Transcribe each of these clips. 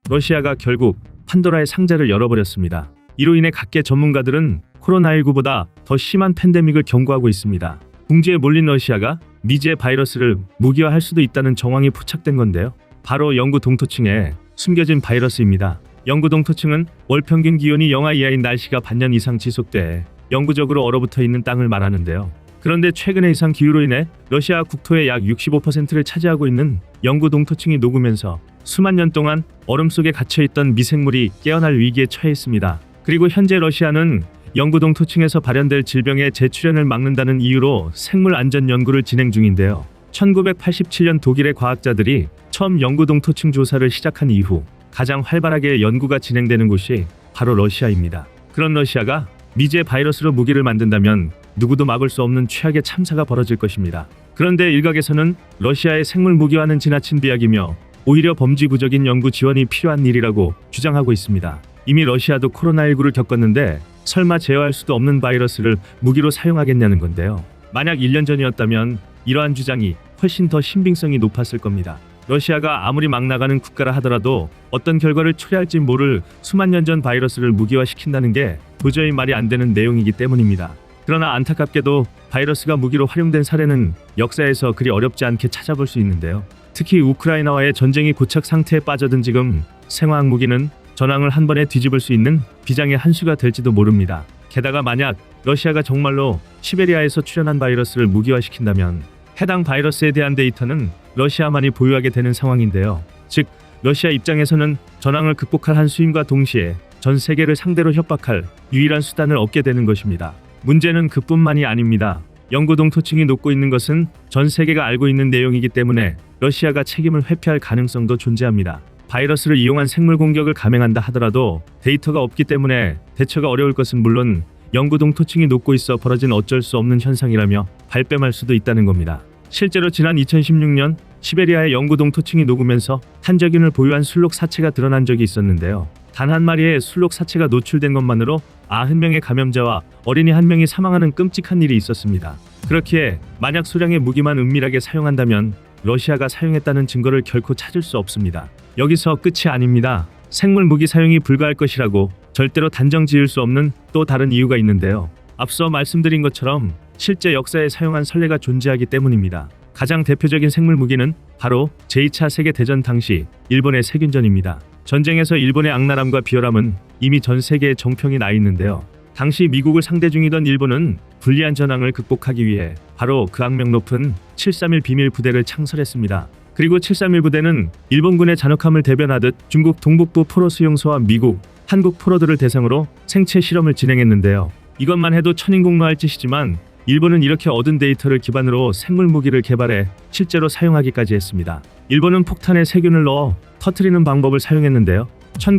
러시아가 결국 판도라의 상자를 열어버렸습니다. 이로 인해 각계 전문가들은 코로나19보다 더 심한 팬데믹을 경고하고 있습니다. 궁지에 몰린 러시아가 미지의 바이러스를 무기화할 수도 있다는 정황이 포착된 건데요. 바로 영구 동토층에 숨겨진 바이러스입니다. 영구 동토층은 월 평균 기온이 영하 이하인 날씨가 반년 이상 지속돼 영구적으로 얼어붙어 있는 땅을 말하는데요. 그런데 최근의 이상 기후로 인해 러시아 국토의 약 65%를 차지하고 있는 영구 동토층이 녹으면서 수만 년 동안 얼음 속에 갇혀있던 미생물이 깨어날 위기에 처해 있습니다. 그리고 현재 러시아는 영구 동토층에서 발현될 질병의 재출현을 막는다는 이유로 생물 안전 연구를 진행 중인데요. 1987년 독일의 과학자들이 처음 영구 동토층 조사를 시작한 이후 가장 활발하게 연구가 진행되는 곳이 바로 러시아입니다. 그런 러시아가 미지의 바이러스로 무기를 만든다면 누구도 막을 수 없는 최악의 참사가 벌어질 것입니다. 그런데 일각에서는 러시아의 생물 무기화는 지나친 비약이며 오히려 범지구적인 연구 지원이 필요한 일이라고 주장하고 있습니다. 이미 러시아도 코로나19를 겪었는데 설마 제어할 수도 없는 바이러스를 무기로 사용하겠냐는 건데요. 만약 1년 전이었다면 이러한 주장이 훨씬 더 신빙성이 높았을 겁니다. 러시아가 아무리 막 나가는 국가라 하더라도 어떤 결과를 초래할지 모를 수만 년 전 바이러스를 무기화시킨다는 게 도저히 말이 안 되는 내용이기 때문입니다. 그러나 안타깝게도 바이러스가 무기로 활용된 사례는 역사에서 그리 어렵지 않게 찾아볼 수 있는데요. 특히 우크라이나와의 전쟁이 고착 상태에 빠져든 지금 생화학 무기는 전황을 한 번에 뒤집을 수 있는 비장의 한 수가 될지도 모릅니다. 게다가 만약 러시아가 정말로 시베리아에서 출현한 바이러스를 무기화시킨다면 해당 바이러스에 대한 데이터는 러시아만이 보유하게 되는 상황인데요. 즉, 러시아 입장에서는 전황을 극복할 한 수임과 동시에 전 세계를 상대로 협박할 유일한 수단을 얻게 되는 것입니다. 문제는 그뿐만이 아닙니다. 영구 동토층이 녹고 있는 것은 전 세계가 알고 있는 내용이기 때문에 러시아가 책임을 회피할 가능성도 존재합니다. 바이러스를 이용한 생물 공격을 감행한다 하더라도 데이터가 없기 때문에 대처가 어려울 것은 물론 영구 동토층이 녹고 있어 벌어진 어쩔 수 없는 현상이라며 발뺌할 수도 있다는 겁니다. 실제로 지난 2016년 시베리아의 영구 동토층이 녹으면서 탄저균을 보유한 술록 사체가 드러난 적이 있었는데요. 단 한 마리의 술록 사체가 노출된 것만으로 90명의 감염자와 어린이 1명이 사망하는 끔찍한 일이 있었습니다. 그렇기에 만약 소량의 무기만 은밀하게 사용한다면 러시아가 사용했다는 증거를 결코 찾을 수 없습니다. 여기서 끝이 아닙니다. 생물 무기 사용이 불가할 것이라고 절대로 단정 지을 수 없는 또 다른 이유가 있는데요. 앞서 말씀드린 것처럼 실제 역사에 사용한 선례가 존재하기 때문입니다. 가장 대표적인 생물 무기는 바로 제2차 세계대전 당시 일본의 세균전입니다. 전쟁에서 일본의 악랄함과 비열함은 이미 전 세계에 정평이 나 있는데요. 당시 미국을 상대 중이던 일본은 불리한 전황을 극복하기 위해 바로 그 악명 높은 731 비밀 부대를 창설했습니다. 그리고 731 부대는 일본군의 잔혹함을 대변하듯 중국 동북부 포로 수용소와 미국, 한국 포로들을 대상으로 생체 실험을 진행했는데요. 이것만 해도 천인공노할 짓이지만 일본은 이렇게 얻은 데이터를 기반으로 생물 무기를 개발해 실제로 사용하기까지 했습니다. 일본은 폭탄에 세균을 넣어 터뜨리는 방법을 사용했는데요.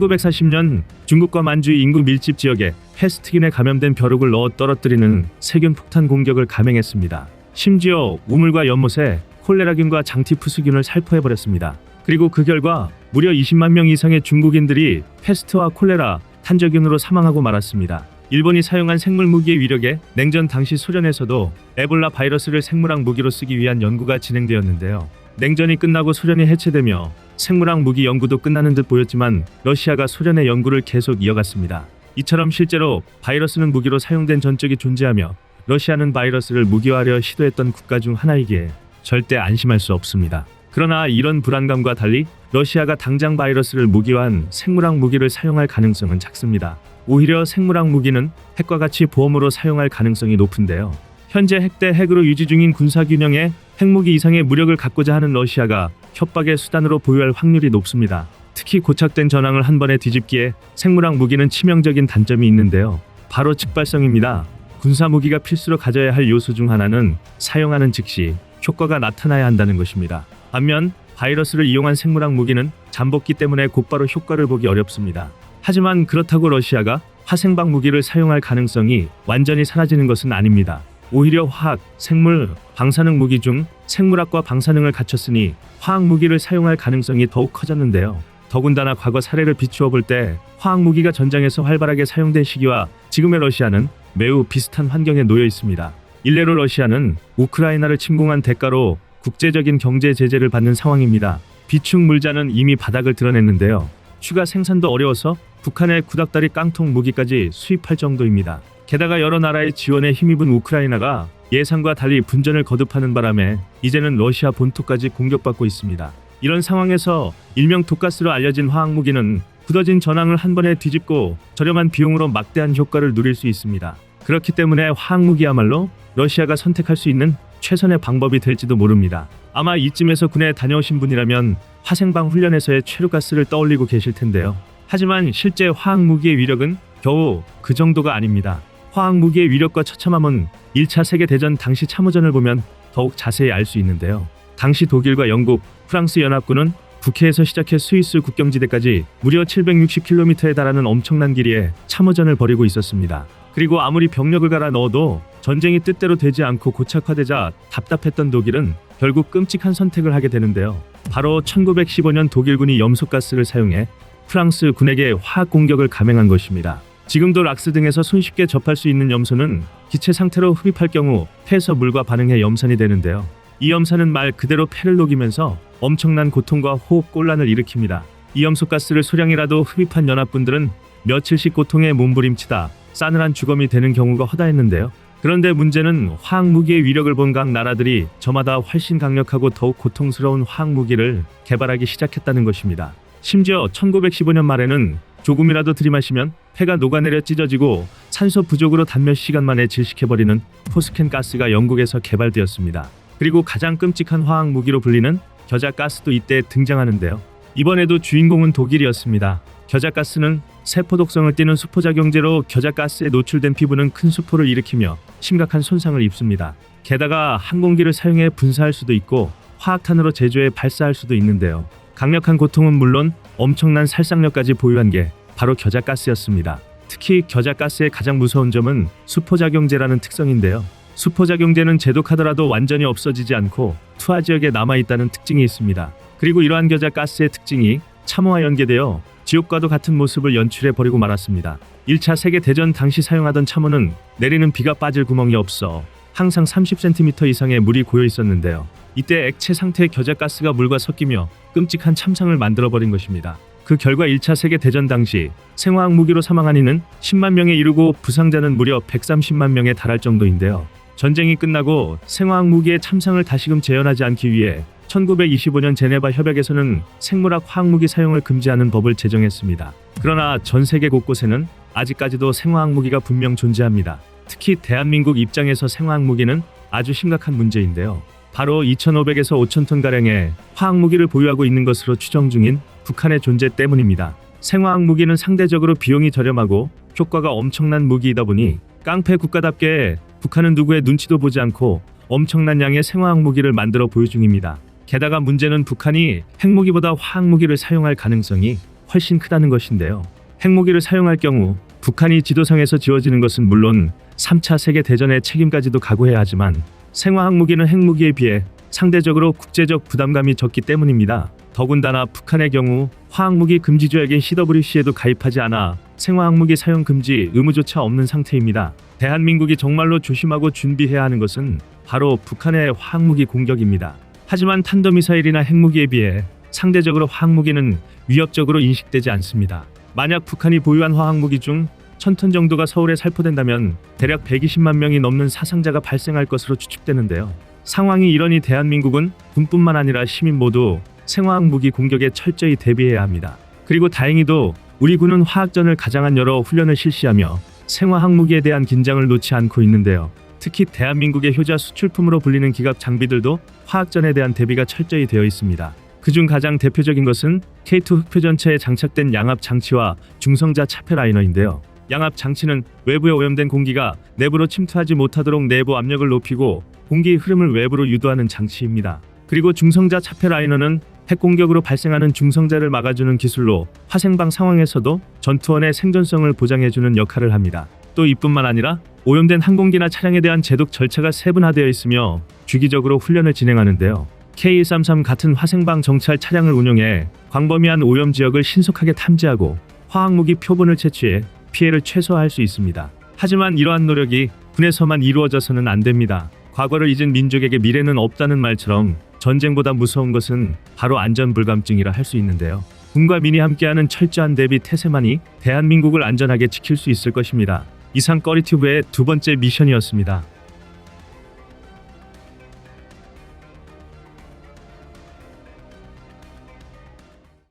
1940년 중국과 만주 인구 밀집 지역에 패스트균에 감염된 벼룩을 넣어 떨어뜨리는 세균 폭탄 공격을 감행했습니다. 심지어 우물과 연못에 콜레라균과 장티푸스균을 살포해버렸습니다. 그리고 그 결과 무려 20만 명 이상의 중국인들이 패스트와 콜레라, 탄저균으로 사망하고 말았습니다. 일본이 사용한 생물 무기의 위력에 냉전 당시 소련에서도 에볼라 바이러스를 생물학 무기로 쓰기 위한 연구가 진행되었는데요. 냉전이 끝나고 소련이 해체되며 생물학 무기 연구도 끝나는 듯 보였지만 러시아가 소련의 연구를 계속 이어갔습니다. 이처럼 실제로 바이러스는 무기로 사용된 전적이 존재하며 러시아는 바이러스를 무기화하려 시도했던 국가 중 하나이기에 절대 안심할 수 없습니다. 그러나 이런 불안감과 달리 러시아가 당장 바이러스를 무기화한 생물학 무기를 사용할 가능성은 작습니다. 오히려 생물학 무기는 핵과 같이 보험으로 사용할 가능성이 높은데요. 현재 핵 대 핵으로 유지 중인 군사균형에 핵무기 이상의 무력을 갖고자 하는 러시아가 협박의 수단으로 보유할 확률이 높습니다. 특히 고착된 전황을 한 번에 뒤집기에 생물학 무기는 치명적인 단점이 있는데요. 바로 즉발성입니다. 군사무기가 필수로 가져야 할 요소 중 하나는 사용하는 즉시 효과가 나타나야 한다는 것입니다. 반면 바이러스를 이용한 생물학 무기는 잠복기 때문에 곧바로 효과를 보기 어렵습니다. 하지만 그렇다고 러시아가 화생방 무기를 사용할 가능성이 완전히 사라지는 것은 아닙니다. 오히려 화학, 생물, 방사능 무기 중 생물학과 방사능을 갖췄으니 화학 무기를 사용할 가능성이 더욱 커졌는데요. 더군다나 과거 사례를 비추어 볼 때 화학 무기가 전장에서 활발하게 사용된 시기와 지금의 러시아는 매우 비슷한 환경에 놓여 있습니다. 일례로 러시아는 우크라이나를 침공한 대가로 국제적인 경제 제재를 받는 상황입니다. 비축 물자는 이미 바닥을 드러냈는데요. 추가 생산도 어려워서 북한의 구닥다리 깡통 무기까지 수입할 정도입니다. 게다가 여러 나라의 지원에 힘입은 우크라이나가 예상과 달리 분전을 거듭하는 바람에 이제는 러시아 본토까지 공격받고 있습니다. 이런 상황에서 일명 독가스로 알려진 화학무기는 굳어진 전황을 한 번에 뒤집고 저렴한 비용으로 막대한 효과를 누릴 수 있습니다. 그렇기 때문에 화학무기야말로 러시아가 선택할 수 있는 최선의 방법이 될지도 모릅니다. 아마 이쯤에서 군에 다녀오신 분이라면 화생방 훈련에서의 최루가스를 떠올리고 계실 텐데요. 하지만 실제 화학무기의 위력은 겨우 그 정도가 아닙니다. 화학무기의 위력과 처참함은 1차 세계대전 당시 참호전을 보면 더욱 자세히 알 수 있는데요. 당시 독일과 영국, 프랑스 연합군은 북해에서 시작해 스위스 국경지대까지 무려 760km에 달하는 엄청난 길이에 참호전을 벌이고 있었습니다. 그리고 아무리 병력을 갈아 넣어도 전쟁이 뜻대로 되지 않고 고착화되자 답답했던 독일은 결국 끔찍한 선택을 하게 되는데요. 바로 1915년 독일군이 염소가스를 사용해 프랑스 군에게 화학 공격을 감행한 것입니다. 지금도 락스 등에서 손쉽게 접할 수 있는 염소는 기체 상태로 흡입할 경우 폐에서 물과 반응해 염산이 되는데요. 이 염산은 말 그대로 폐를 녹이면서 엄청난 고통과 호흡 곤란을 일으킵니다. 이 염소가스를 소량이라도 흡입한 연합군들은 며칠씩 고통에 몸부림치다 싸늘한 주검이 되는 경우가 허다했는데요. 그런데 문제는 화학무기의 위력을 본 각 나라들이 저마다 훨씬 강력하고 더욱 고통스러운 화학무기를 개발하기 시작했다는 것입니다. 심지어 1915년 말에는 조금이라도 들이마시면 폐가 녹아내려 찢어지고 산소 부족으로 단 몇 시간 만에 질식해버리는 포스켄 가스가 영국에서 개발되었습니다. 그리고 가장 끔찍한 화학무기로 불리는 겨자가스도 이때 등장하는데요. 이번에도 주인공은 독일이었습니다. 겨자가스는 세포 독성을 띠는 수포작용제로 겨자가스에 노출된 피부는 큰 수포를 일으키며 심각한 손상을 입습니다. 게다가 항공기를 사용해 분사할 수도 있고 화학탄으로 제조해 발사할 수도 있는데요. 강력한 고통은 물론 엄청난 살상력까지 보유한 게 바로 겨자가스였습니다. 특히 겨자가스의 가장 무서운 점은 수포작용제라는 특성인데요. 수포작용제는 제독하더라도 완전히 없어지지 않고 투하 지역에 남아있다는 특징이 있습니다. 그리고 이러한 겨자가스의 특징이 참호와 연계되어 지옥과도 같은 모습을 연출해버리고 말았습니다. 1차 세계대전 당시 사용하던 참호는 내리는 비가 빠질 구멍이 없어 항상 30cm 이상의 물이 고여 있었는데요. 이때 액체 상태의 겨자가스가 물과 섞이며 끔찍한 참상을 만들어버린 것입니다. 그 결과 1차 세계대전 당시 생화학 무기로 사망한 이는 10만 명에 이르고 부상자는 무려 130만 명에 달할 정도인데요. 전쟁이 끝나고 생화학 무기의 참상을 다시금 재현하지 않기 위해 1925년 제네바 협약에서는 생물학 화학무기 사용을 금지하는 법을 제정했습니다. 그러나 전 세계 곳곳에는 아직까지도 생화학 무기가 분명 존재합니다. 특히 대한민국 입장에서 생화학 무기는 아주 심각한 문제인데요. 바로 2,500에서 5,000톤가량의 화학무기를 보유하고 있는 것으로 추정 중인 북한의 존재 때문입니다. 생화학 무기는 상대적으로 비용이 저렴하고 효과가 엄청난 무기이다 보니 깡패 국가답게 북한은 누구의 눈치도 보지 않고 엄청난 양의 생화학 무기를 만들어 보유 중입니다. 게다가 문제는 북한이 핵무기보다 화학무기를 사용할 가능성이 훨씬 크다는 것인데요. 핵무기를 사용할 경우 북한이 지도상에서 지워지는 것은 물론 3차 세계대전의 책임까지도 각오해야 하지만 생화학무기는 핵무기에 비해 상대적으로 국제적 부담감이 적기 때문입니다. 더군다나 북한의 경우 화학무기 금지 조약인 CWC에도 가입하지 않아 생화학무기 사용 금지 의무조차 없는 상태입니다. 대한민국이 정말로 조심하고 준비해야 하는 것은 바로 북한의 화학무기 공격입니다. 하지만 탄도미사일이나 핵무기에 비해 상대적으로 화학무기는 위협적으로 인식되지 않습니다. 만약 북한이 보유한 화학무기 중 1,000톤 정도가 서울에 살포된다면 대략 120만 명이 넘는 사상자가 발생할 것으로 추측되는데요. 상황이 이러니 대한민국은 군뿐만 아니라 시민 모두 생화학무기 공격에 철저히 대비해야 합니다. 그리고 다행히도 우리 군은 화학전을 가장한 여러 훈련을 실시하며 생화학무기에 대한 긴장을 놓지 않고 있는데요. 특히 대한민국의 효자 수출품으로 불리는 기갑 장비들도 화학전에 대한 대비가 철저히 되어 있습니다. 그중 가장 대표적인 것은 K2 흑표전차에 장착된 양압 장치와 중성자 차폐 라이너인데요. 양압 장치는 외부에 오염된 공기가 내부로 침투하지 못하도록 내부 압력을 높이고 공기의 흐름을 외부로 유도하는 장치입니다. 그리고 중성자 차폐 라이너는 핵공격으로 발생하는 중성자를 막아주는 기술로 화생방 상황에서도 전투원의 생존성을 보장해주는 역할을 합니다. 또 이뿐만 아니라 오염된 항공기나 차량에 대한 제독 절차가 세분화되어 있으며 주기적으로 훈련을 진행하는데요. K133 같은 화생방 정찰 차량을 운용해 광범위한 오염 지역을 신속하게 탐지하고 화학무기 표본을 채취해 피해를 최소화할 수 있습니다. 하지만 이러한 노력이 군에서만 이루어져서는 안 됩니다. 과거를 잊은 민족에게 미래는 없다는 말처럼 전쟁보다 무서운 것은 바로 안전불감증이라 할 수 있는데요. 군과 민이 함께하는 철저한 대비 태세만이 대한민국을 안전하게 지킬 수 있을 것입니다. 이상 꺼리튜브의 두 번째 미션이었습니다.